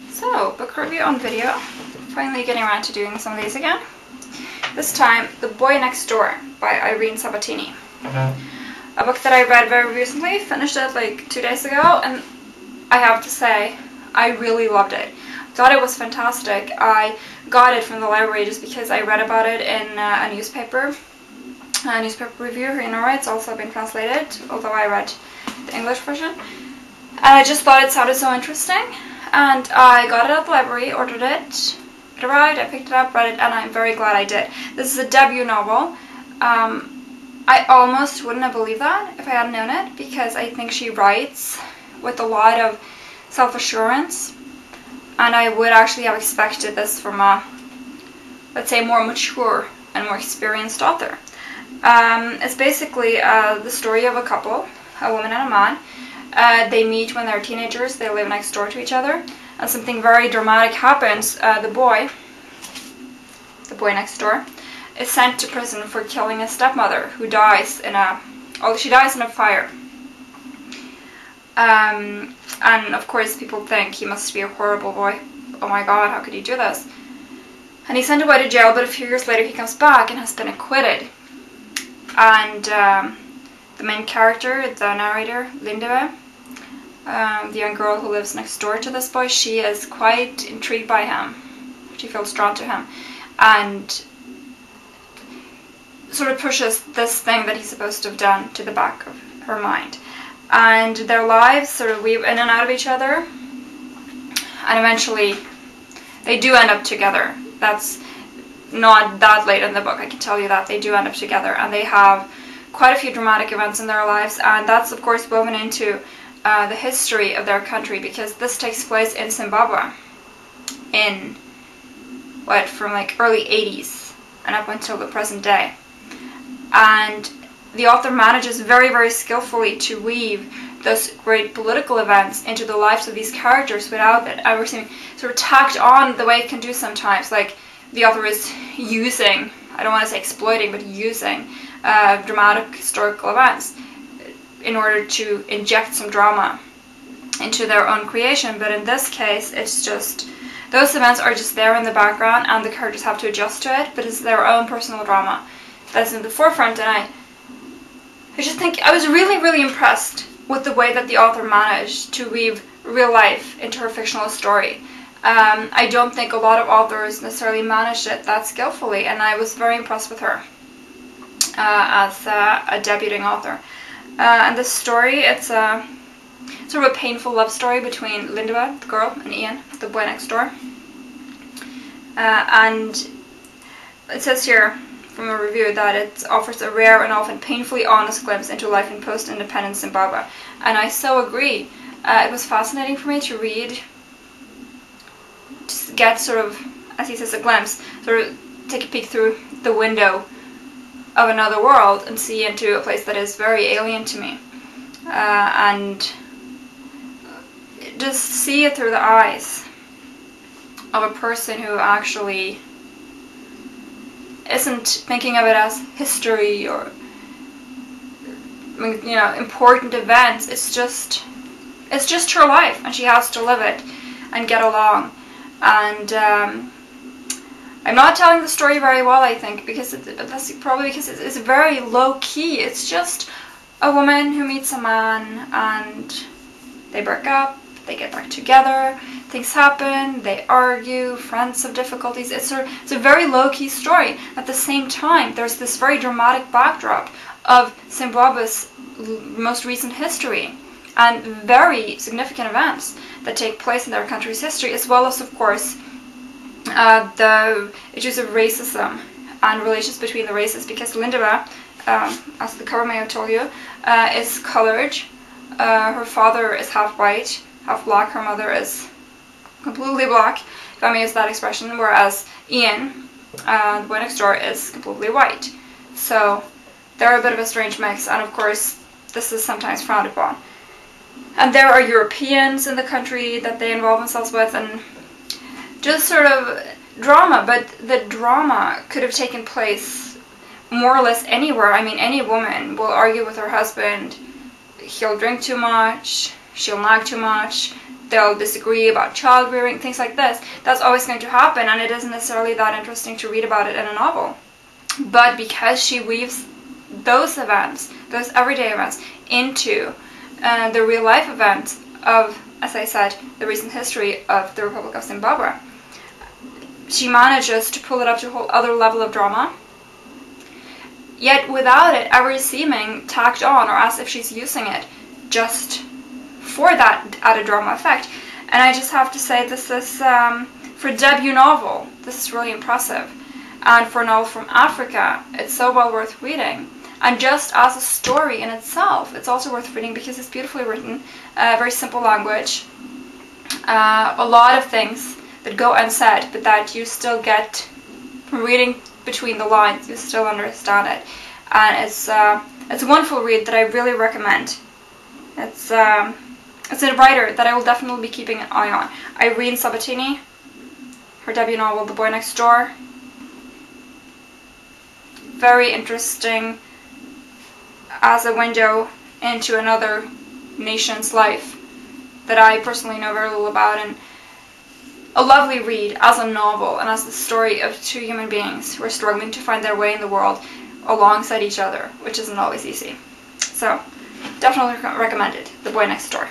So, book review on video. Finally getting around to doing some of these again. This time, The Boy Next Door by Irene Sabatini. A book that I read very recently, finished it like 2 days ago, and I have to say, I really loved it. Thought it was fantastic. I got it from the library just because I read about it in a newspaper review here in Norway. It's also been translated, although I read the English version. And I just thought it sounded so interesting. And I got it at the library, ordered it. It arrived, I picked it up, read it, and I'm very glad I did. This is a debut novel. I almost wouldn't have believed that if I hadn't known it, because I think she writes with a lot of self-assurance. And I would actually have expected this from a, let's say, more mature and more experienced author. It's basically the story of a couple, a woman and a man. They meet when they're teenagers, they live next door to each other, and something very dramatic happens. The boy next door, is sent to prison for killing his stepmother, who dies in a fire. And of course people think he must be a horrible boy. Oh my god, how could he do this? And he's sent away to jail, but a few years later he comes back and has been acquitted. And the main character, the narrator, Linda, the young girl who lives next door to this boy, she is quite intrigued by him. She feels drawn to him. And sort of pushes this thing that he's supposed to have done to the back of her mind. And their lives sort of weave in and out of each other, and eventually they do end up together. That's not that late in the book, I can tell you that. They do end up together, and they have quite a few dramatic events in their lives, and that's of course woven into the history of their country, because this takes place in Zimbabwe in, from like early 80s and up until the present day. And the author manages very, very skillfully to weave those great political events into the lives of these characters without it ever seeming sort of tacked on the way it can do sometimes. Like, the author is using, I don't want to say exploiting, but using dramatic historical events in order to inject some drama into their own creation. But in this case, it's just, those events are just there in the background and the characters have to adjust to it, but it's their own personal drama that's in the forefront. And I just think I was really, really impressed with the way that the author managed to weave real life into her fictional story. I don't think a lot of authors necessarily managed it that skillfully, and I was very impressed with her as a debuting author. And this story, it's sort of a painful love story between Linda, the girl, and Ian, the boy next door. And it says here from a review that it offers a rare and often painfully honest glimpse into life in post-independence Zimbabwe. And I so agree. It was fascinating for me to read, just get sort of, as he says, a glimpse, sort of take a peek through the window of another world and see into a place that is very alien to me. And just see it through the eyes of a person who actually isn't thinking of it as history or, you know, important events. It's just her life, and she has to live it and get along. And I'm not telling the story very well, I think, because that's probably because it's very low key. It's just a woman who meets a man and they break up, they get back together, things happen, they argue, friends have difficulties. It's a very low-key story. At the same time, there's this very dramatic backdrop of Zimbabwe's most recent history and very significant events that take place in their country's history, as well as, of course, the issues of racism and relations between the races, because Linda, as the cover may have told you, is colored. Her father is half white, half black. Her mother is completely black, if I may use that expression, whereas Ian, the boy next door, is completely white. So they're a bit of a strange mix, and of course this is sometimes frowned upon. And there are Europeans in the country that they involve themselves with, and just sort of drama, but the drama could have taken place more or less anywhere. I mean, any woman will argue with her husband, he'll drink too much, she'll nag too much, they'll disagree about child rearing, things like this. That's always going to happen, and it isn't necessarily that interesting to read about it in a novel. But because she weaves those events, those everyday events, into the real life events of, as I said, the recent history of the Republic of Zimbabwe, she manages to pull it up to a whole other level of drama, yet without it ever seeming tacked on or as if she's using it just for that added drama effect. And I just have to say, this is, for a debut novel, this is really impressive. And for a novel from Africa, it's so well worth reading. And just as a story in itself, it's also worth reading because it's beautifully written, very simple language, a lot of things that go unsaid, but that you still get from reading between the lines, you still understand it. And it's a wonderful read that I really recommend. It's a writer that I will definitely be keeping an eye on. Irene Sabatini, her debut novel, The Boy Next Door. Very interesting as a window into another nation's life that I personally know very little about, and a lovely read as a novel and as the story of two human beings who are struggling to find their way in the world alongside each other, which isn't always easy. So, definitely recommend it, The Boy Next Door.